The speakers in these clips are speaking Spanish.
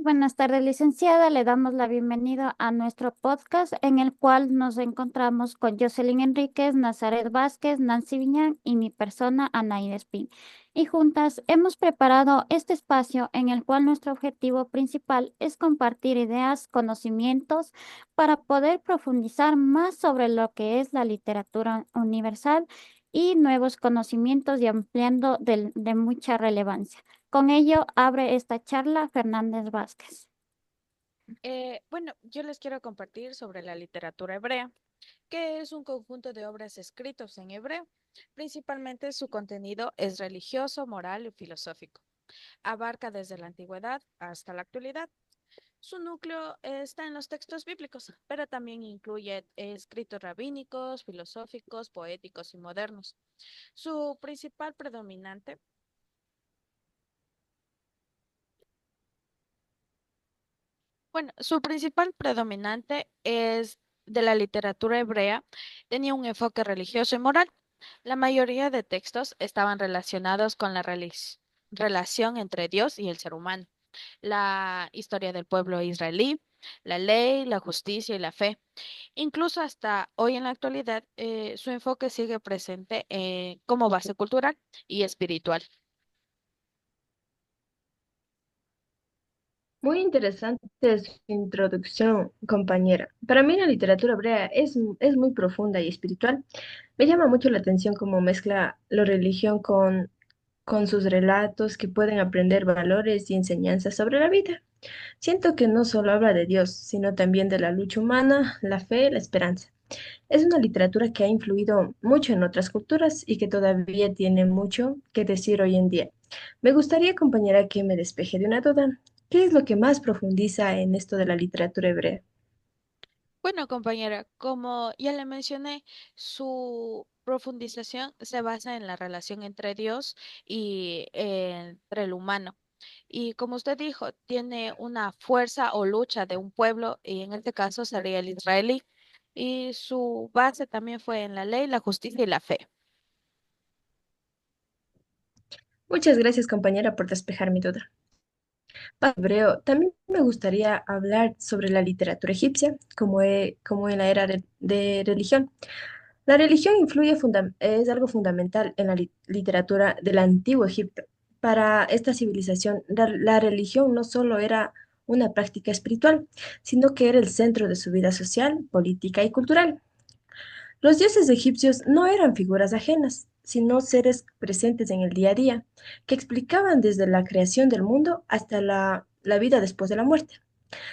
Buenas tardes, licenciada. Le damos la bienvenida a nuestro podcast en el cual nos encontramos con Jocelyn Enríquez, Nazaret Vázquez, Nancy Viñán y mi persona, Anaída Espín. Y juntas hemos preparado este espacio en el cual nuestro objetivo principal es compartir ideas, conocimientos para poder profundizar más sobre lo que es la literatura universal y nuevos conocimientos y ampliando de mucha relevancia. Con ello, abre esta charla Fernández Vázquez. Bueno, yo les quiero compartir sobre la literatura hebrea, que es un conjunto de obras escritas en hebreo. Principalmente su contenido es religioso, moral y filosófico. Abarca desde la antigüedad hasta la actualidad. Su núcleo está en los textos bíblicos, pero también incluye escritos rabínicos, filosóficos, poéticos y modernos. Su principal predominante su principal predominante es de la literatura hebrea, tenía un enfoque religioso y moral. La mayoría de textos estaban relacionados con la relación entre Dios y el ser humano, la historia del pueblo israelí, la ley, la justicia y la fe. Incluso hasta hoy en la actualidad, su enfoque sigue presente como base cultural y espiritual. Muy interesante su introducción, compañera. Para mí la literatura hebrea es muy profunda y espiritual. Me llama mucho la atención cómo mezcla la religión con sus relatos que pueden aprender valores y enseñanzas sobre la vida. Siento que no solo habla de Dios, sino también de la lucha humana, la fe, la esperanza. Es una literatura que ha influido mucho en otras culturas y que todavía tiene mucho que decir hoy en día. Me gustaría, compañera, que me despeje de una duda. ¿Qué es lo que más profundiza en esto de la literatura hebrea? Bueno, compañera, como ya le mencioné, su profundización se basa en la relación entre Dios y entre el humano. Y como usted dijo, tiene una fuerza o lucha de un pueblo, y en este caso sería el israelí. Y su base también fue en la ley, la justicia y la fe. Muchas gracias, compañera, por despejar mi duda. Hebreo, también me gustaría hablar sobre la literatura egipcia, como en la era de religión. La religión es algo fundamental en la literatura del antiguo Egipto. Para esta civilización, la religión no solo era una práctica espiritual, sino que era el centro de su vida social, política y cultural. Los dioses egipcios no eran figuras ajenas, sino seres presentes en el día a día, que explicaban desde la creación del mundo hasta la vida después de la muerte.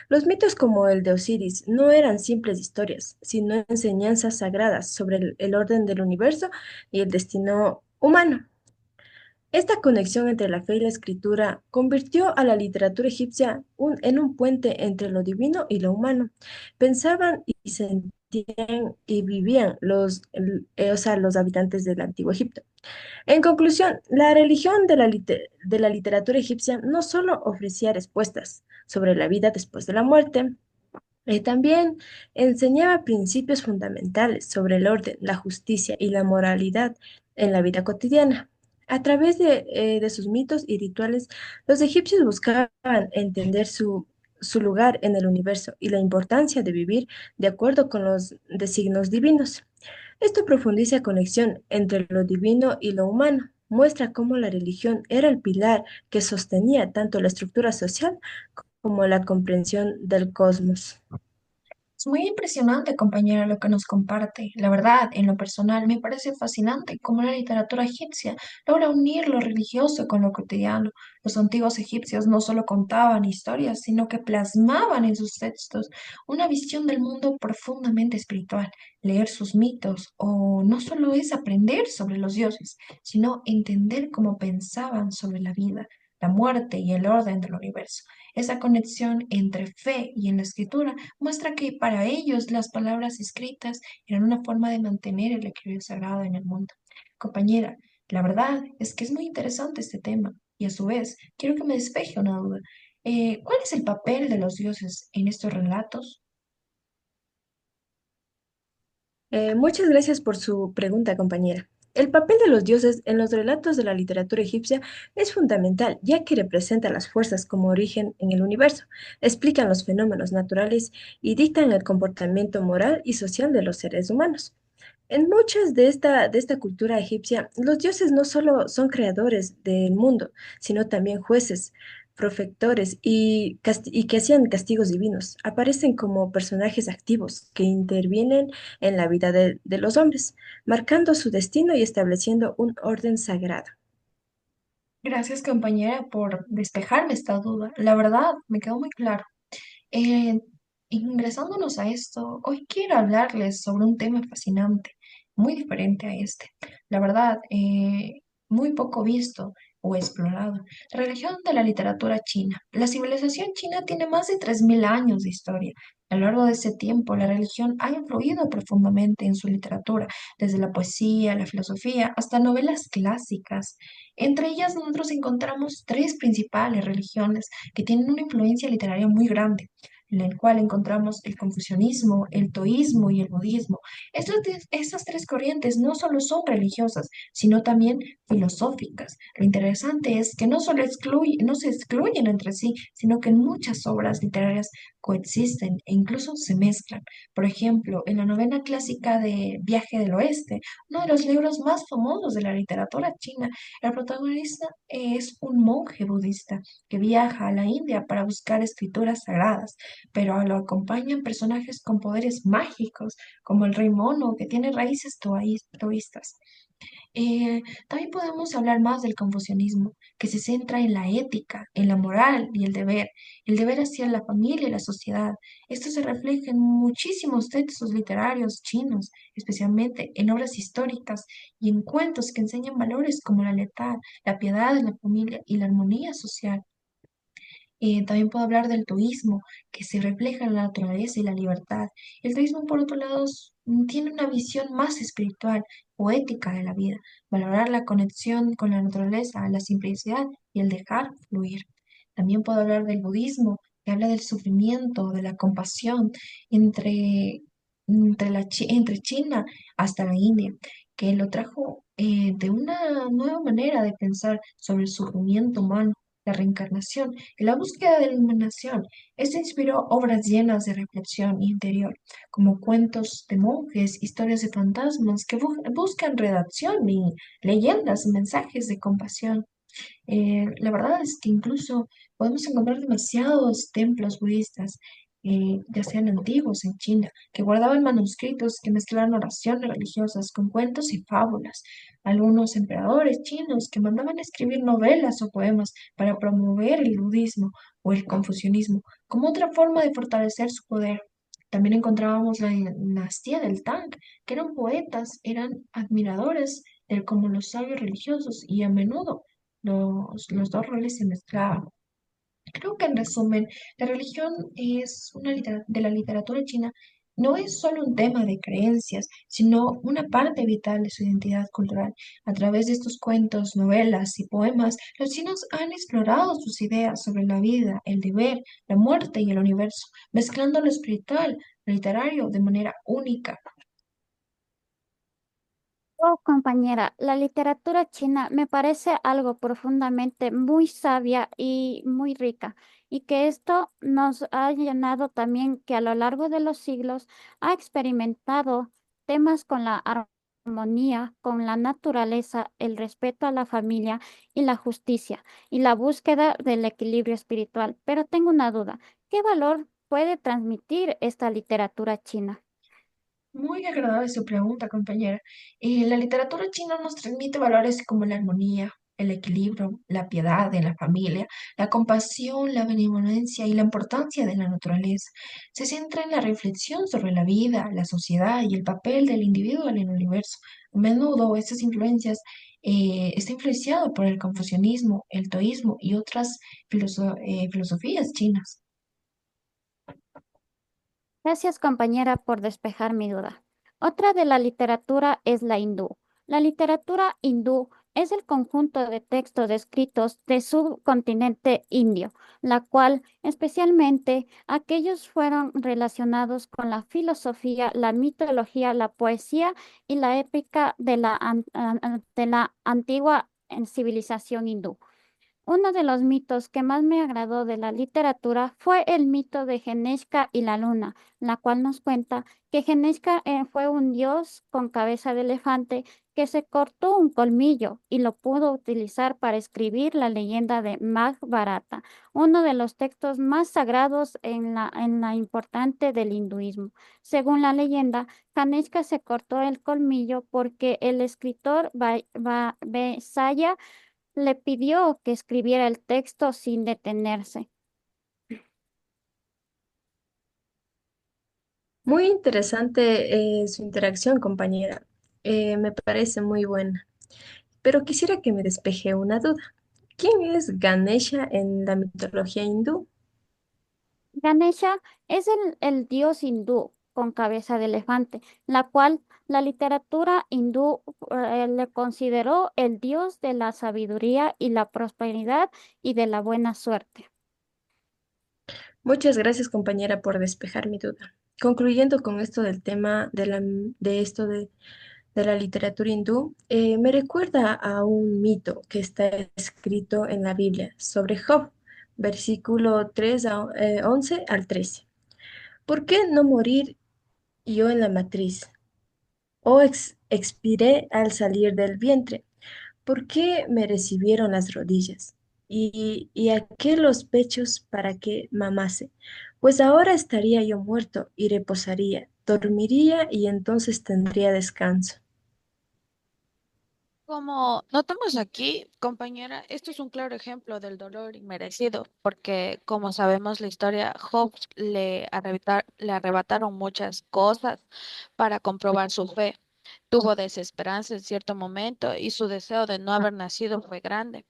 Los mitos como el de Osiris no eran simples historias, sino enseñanzas sagradas sobre el orden del universo y el destino humano. Esta conexión entre la fe y la escritura convirtió a la literatura egipcia en un puente entre lo divino y lo humano. Pensaban y sentían y vivían los habitantes del antiguo Egipto. En conclusión, la religión de la literatura egipcia no solo ofrecía respuestas sobre la vida después de la muerte, también enseñaba principios fundamentales sobre el orden, la justicia y la moralidad en la vida cotidiana. A través de sus mitos y rituales, los egipcios buscaban entender su lugar en el universo y la importancia de vivir de acuerdo con los designios divinos. Esto profundiza la conexión entre lo divino y lo humano. Muestra cómo la religión era el pilar que sostenía tanto la estructura social como la comprensión del cosmos. Es muy impresionante, compañera, lo que nos comparte. La verdad, en lo personal, me parece fascinante cómo la literatura egipcia logra unir lo religioso con lo cotidiano. Los antiguos egipcios no solo contaban historias, sino que plasmaban en sus textos una visión del mundo profundamente espiritual. Leer sus mitos o no solo es aprender sobre los dioses, sino entender cómo pensaban sobre la vida, la muerte y el orden del universo. Esa conexión entre fe y en la escritura muestra que para ellos las palabras escritas eran una forma de mantener el equilibrio sagrado en el mundo. Compañera, la verdad es que es muy interesante este tema y a su vez quiero que me despeje una duda. ¿Cuál es el papel de los dioses en estos relatos? Muchas gracias por su pregunta, compañera. El papel de los dioses en los relatos de la literatura egipcia es fundamental, ya que representa las fuerzas como origen en el universo, explican los fenómenos naturales y dictan el comportamiento moral y social de los seres humanos. En muchas de esta cultura egipcia, los dioses no solo son creadores del mundo, sino también jueces, profectores y que hacían castigos divinos. Aparecen como personajes activos que intervienen en la vida de los hombres, marcando su destino y estableciendo un orden sagrado. Gracias, compañera, por despejarme esta duda. La verdad, me quedó muy claro. Eh, Ingresándonos a esto, hoy quiero hablarles sobre un tema fascinante, muy diferente a este. La verdad, muy poco visto o explorado. Religión de la literatura china. La civilización china tiene más de 3.000 años de historia. A lo largo de ese tiempo, la religión ha influido profundamente en su literatura, desde la poesía, la filosofía, hasta novelas clásicas. Entre ellas, nosotros encontramos tres principales religiones que tienen una influencia literaria muy grande, en el cual encontramos el confucianismo, el taoísmo y el budismo. Estas tres corrientes no solo son religiosas, sino también filosóficas. Lo interesante es que no se excluyen entre sí, sino que en muchas obras literarias coexisten e incluso se mezclan. Por ejemplo, en la novela clásica de Viaje del Oeste, uno de los libros más famosos de la literatura china, el protagonista es un monje budista que viaja a la India para buscar escrituras sagradas, pero lo acompañan personajes con poderes mágicos, como el rey mono, que tiene raíces taoístas. También podemos hablar más del confucianismo, que se centra en la ética, en la moral y el deber hacia la familia y la sociedad. Esto se refleja en muchísimos textos literarios chinos, especialmente en obras históricas y en cuentos que enseñan valores como la lealtad, la piedad de la familia y la armonía social. También puedo hablar del taoísmo, que se refleja en la naturaleza y la libertad. El taoísmo, por otro lado, tiene una visión más espiritual o ética de la vida, valorar la conexión con la naturaleza, la simplicidad y el dejar fluir. También puedo hablar del budismo, que habla del sufrimiento, de la compasión entre, entre China hasta la India, que lo trajo de una nueva manera de pensar sobre el sufrimiento humano, la reencarnación y la búsqueda de la iluminación. Esto inspiró obras llenas de reflexión interior, como cuentos de monjes, historias de fantasmas que buscan redacción y leyendas, mensajes de compasión. La verdad es que incluso podemos encontrar demasiados templos budistas, ya sean antiguos en China, que guardaban manuscritos que mezclaban oraciones religiosas con cuentos y fábulas. Algunos emperadores chinos que mandaban escribir novelas o poemas para promover el budismo o el confucianismo como otra forma de fortalecer su poder. También encontrábamos la dinastía del Tang, que eran poetas, eran admiradores de como los sabios religiosos y a menudo los dos roles se mezclaban. Creo que en resumen, la religión es de la literatura china, no es solo un tema de creencias, sino una parte vital de su identidad cultural. A través de estos cuentos, novelas y poemas, los chinos han explorado sus ideas sobre la vida, el deber, la muerte y el universo, mezclando lo espiritual, lo literario de manera única. Oh, compañera, la literatura china me parece algo profundamente muy sabia y muy rica, y que esto nos ha llenado también que a lo largo de los siglos ha experimentado temas con la armonía, con la naturaleza, el respeto a la familia y la justicia, y la búsqueda del equilibrio espiritual. Pero tengo una duda, ¿qué valor puede transmitir esta literatura china? Muy agradable su pregunta, compañera. La literatura china nos transmite valores como la armonía, el equilibrio, la piedad en la familia, la compasión, la benevolencia y la importancia de la naturaleza. Se centra en la reflexión sobre la vida, la sociedad y el papel del individuo en el universo. A menudo estas influencias está influenciado por el confucianismo, el taoísmo y otras filosofías chinas. Gracias, compañera, por despejar mi duda. Otra de la literatura es la hindú. La literatura hindú es el conjunto de textos escritos de subcontinente indio, la cual especialmente aquellos fueron relacionados con la filosofía, la mitología, la poesía y la épica de de la antigua civilización hindú. Uno de los mitos que más me agradó de la literatura fue el mito de Geneshka y la luna, la cual nos cuenta que Geneshka fue un dios con cabeza de elefante que se cortó un colmillo y lo pudo utilizar para escribir la leyenda de Mahabharata, uno de los textos más sagrados en la importante del hinduismo. Según la leyenda, Ganeshka se cortó el colmillo porque el escritor Vesaya le pidió que escribiera el texto sin detenerse. Muy interesante su interacción, compañera. Me parece muy buena. Pero quisiera que me despeje una duda. ¿Quién es Ganesha en la mitología hindú? Ganesha es el dios hindú con cabeza de elefante, la cual la literatura hindú le consideró el dios de la sabiduría y la prosperidad y de la buena suerte. Muchas gracias, compañera, por despejar mi duda. Concluyendo con esto del tema de esto de la literatura hindú, me recuerda a un mito que está escrito en la Biblia sobre Job, versículo 11 al 13. ¿Por qué no morir yo en la matriz? ¿O expiré al salir del vientre? ¿Por qué me recibieron las rodillas? Y a qué los pechos para que mamase? Pues ahora estaría yo muerto y reposaría, dormiría y entonces tendría descanso. Como notamos aquí, compañera, esto es un claro ejemplo del dolor inmerecido, porque como sabemos la historia, Job le arrebataron muchas cosas para comprobar su fe. Tuvo desesperanza en cierto momento y su deseo de no haber nacido fue grande.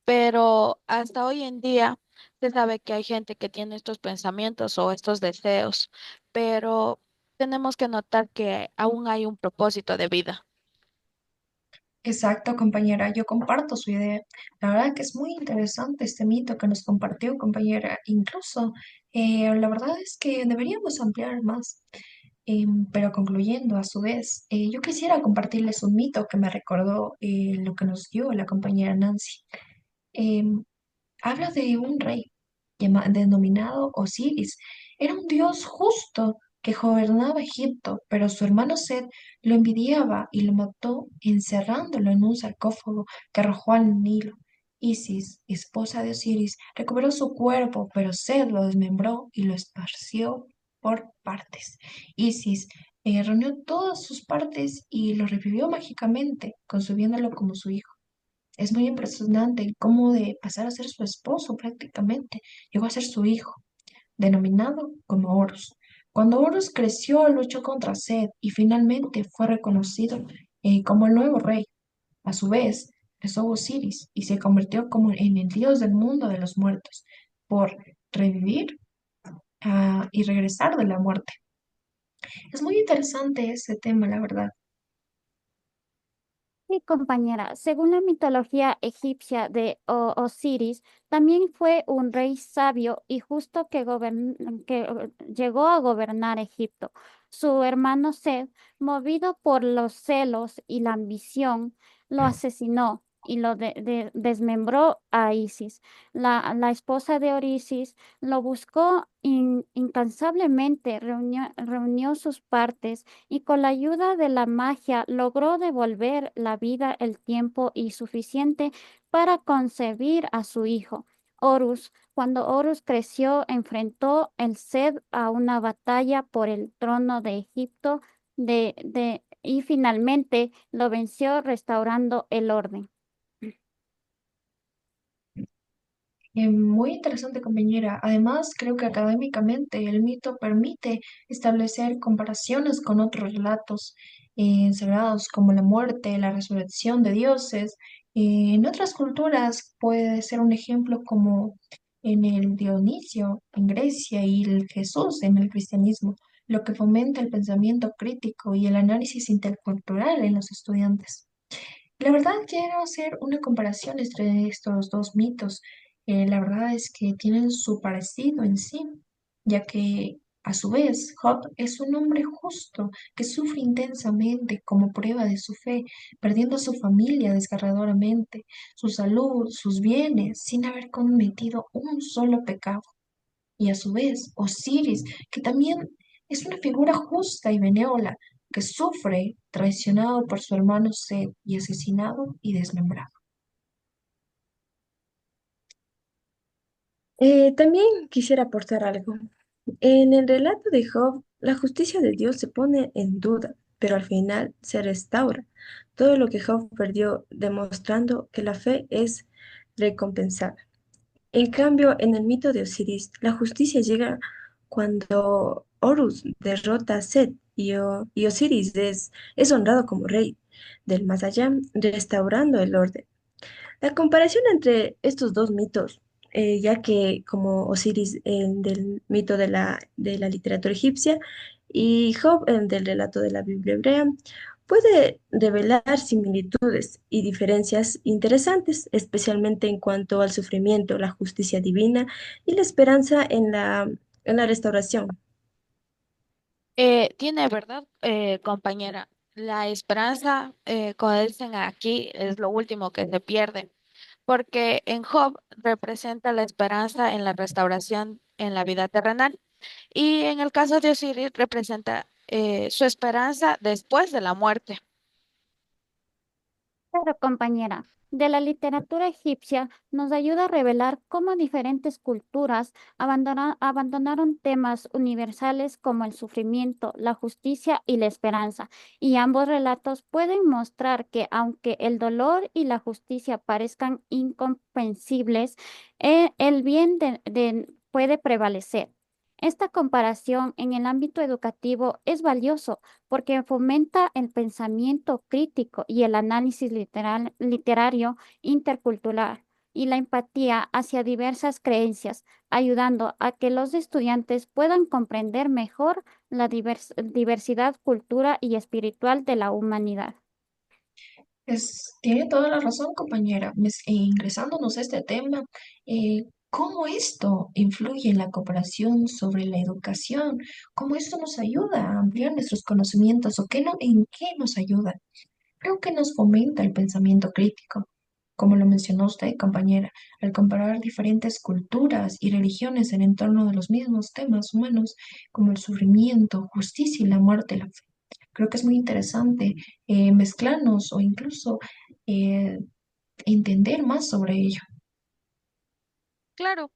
Pero hasta hoy en día se sabe que hay gente que tiene estos pensamientos o estos deseos, pero tenemos que notar que aún hay un propósito de vida. Exacto, compañera, yo comparto su idea. La verdad que es muy interesante este mito que nos compartió, compañera. Incluso, la verdad es que deberíamos ampliar más. Pero concluyendo, a su vez, yo quisiera compartirles un mito que me recordó lo que nos dio la compañera Nancy. Em, Habla de un rey denominado Osiris. Era un dios justo que gobernaba Egipto, pero su hermano Set lo envidiaba y lo mató encerrándolo en un sarcófago que arrojó al Nilo. Isis, esposa de Osiris, recuperó su cuerpo, pero Set lo desmembró y lo esparció por partes. Isis reunió todas sus partes y lo revivió mágicamente, consumiéndolo como su hijo. Es muy impresionante cómo de pasar a ser su esposo prácticamente, llegó a ser su hijo, denominado como Horus. Cuando Horus creció, luchó contra Set y finalmente fue reconocido como el nuevo rey. A su vez, rezó Osiris y se convirtió como en el dios del mundo de los muertos por revivir y regresar de la muerte. Es muy interesante ese tema, la verdad. Sí, compañera, según la mitología egipcia de Osiris, también fue un rey sabio y justo que llegó a gobernar Egipto. Su hermano Seth, movido por los celos y la ambición, lo asesinó y desmembró a Isis. La esposa de Orisis lo buscó incansablemente, reunió sus partes y con la ayuda de la magia logró devolver la vida, el tiempo y suficiente para concebir a su hijo. Horus, cuando Horus creció, enfrentó el Sed a una batalla por el trono de Egipto y finalmente lo venció restaurando el orden. Muy interesante, compañera. Además, creo que académicamente el mito permite establecer comparaciones con otros relatos sagrados como la muerte, la resurrección de dioses. En otras culturas puede ser un ejemplo como en el Dionisio en Grecia y el Jesús en el cristianismo, lo que fomenta el pensamiento crítico y el análisis intercultural en los estudiantes. La verdad quiero hacer una comparación entre estos dos mitos. La verdad es que tienen su parecido en sí, ya que a su vez Job es un hombre justo que sufre intensamente como prueba de su fe, perdiendo a su familia desgarradoramente, su salud, sus bienes, sin haber cometido un solo pecado. Y a su vez Osiris, que también es una figura justa y benévola, que sufre traicionado por su hermano Set y asesinado y desmembrado. También quisiera aportar algo. En el relato de Job, la justicia de Dios se pone en duda, pero al final se restaura todo lo que Job perdió, demostrando que la fe es recompensada. En cambio, en el mito de Osiris, la justicia llega cuando Horus derrota a Set y Osiris es honrado como rey del más allá, restaurando el orden. La comparación entre estos dos mitos, ya que como Osiris del mito de la literatura egipcia y Job del relato de la Biblia hebrea, puede revelar similitudes y diferencias interesantes, especialmente en cuanto al sufrimiento, la justicia divina y la esperanza en la restauración. Tiene verdad, compañera. La esperanza, como dicen aquí, es lo último que se pierde, porque en Job representa la esperanza en la restauración en la vida terrenal y en el caso de Osiris representa su esperanza después de la muerte. Pero compañera, de la literatura egipcia nos ayuda a revelar cómo diferentes culturas abandonaron temas universales como el sufrimiento, la justicia y la esperanza. Y ambos relatos pueden mostrar que aunque el dolor y la justicia parezcan incomprensibles, el bien puede prevalecer. Esta comparación en el ámbito educativo es valioso porque fomenta el pensamiento crítico y el análisis literario intercultural y la empatía hacia diversas creencias, ayudando a que los estudiantes puedan comprender mejor la diversidad cultural y espiritual de la humanidad. Tiene toda la razón, compañera. Ingresándonos a este tema, ¿cómo esto influye en la cooperación sobre la educación? ¿Cómo esto nos ayuda a ampliar nuestros conocimientos o en qué nos ayuda? Creo que nos fomenta el pensamiento crítico. Como lo mencionó usted, compañera, al comparar diferentes culturas y religiones en torno de los mismos temas humanos, como el sufrimiento, justicia y la muerte, la fe. Creo que es muy interesante mezclarnos o incluso eh, entender más sobre ello. Claro,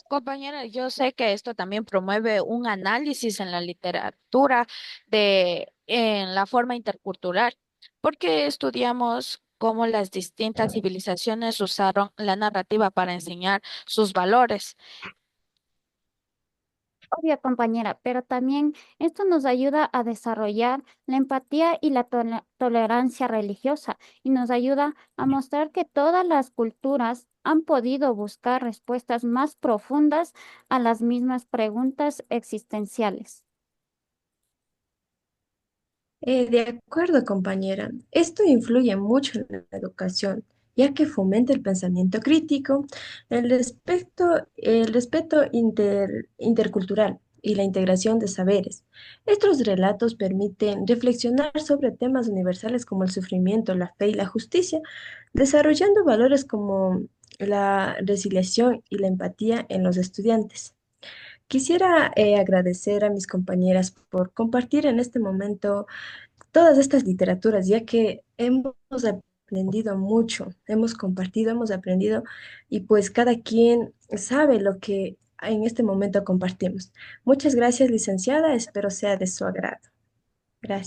compañera, yo sé que esto también promueve un análisis en la literatura en la forma intercultural, porque estudiamos cómo las distintas civilizaciones usaron la narrativa para enseñar sus valores. Obvio, compañera, pero también esto nos ayuda a desarrollar la empatía y la tolerancia religiosa y nos ayuda a mostrar que todas las culturas han podido buscar respuestas más profundas a las mismas preguntas existenciales. De acuerdo, compañera. Esto influye mucho en la educación, ya que fomenta el pensamiento crítico, el respeto intercultural y la integración de saberes. Estos relatos permiten reflexionar sobre temas universales como el sufrimiento, la fe y la justicia, desarrollando valores como la resiliencia y la empatía en los estudiantes. Quisiera agradecer a mis compañeras por compartir en este momento todas estas literaturas, ya que hemos aprendido mucho, hemos compartido, hemos aprendido y pues cada quien sabe lo que en este momento compartimos. Muchas gracias, licenciada, espero sea de su agrado.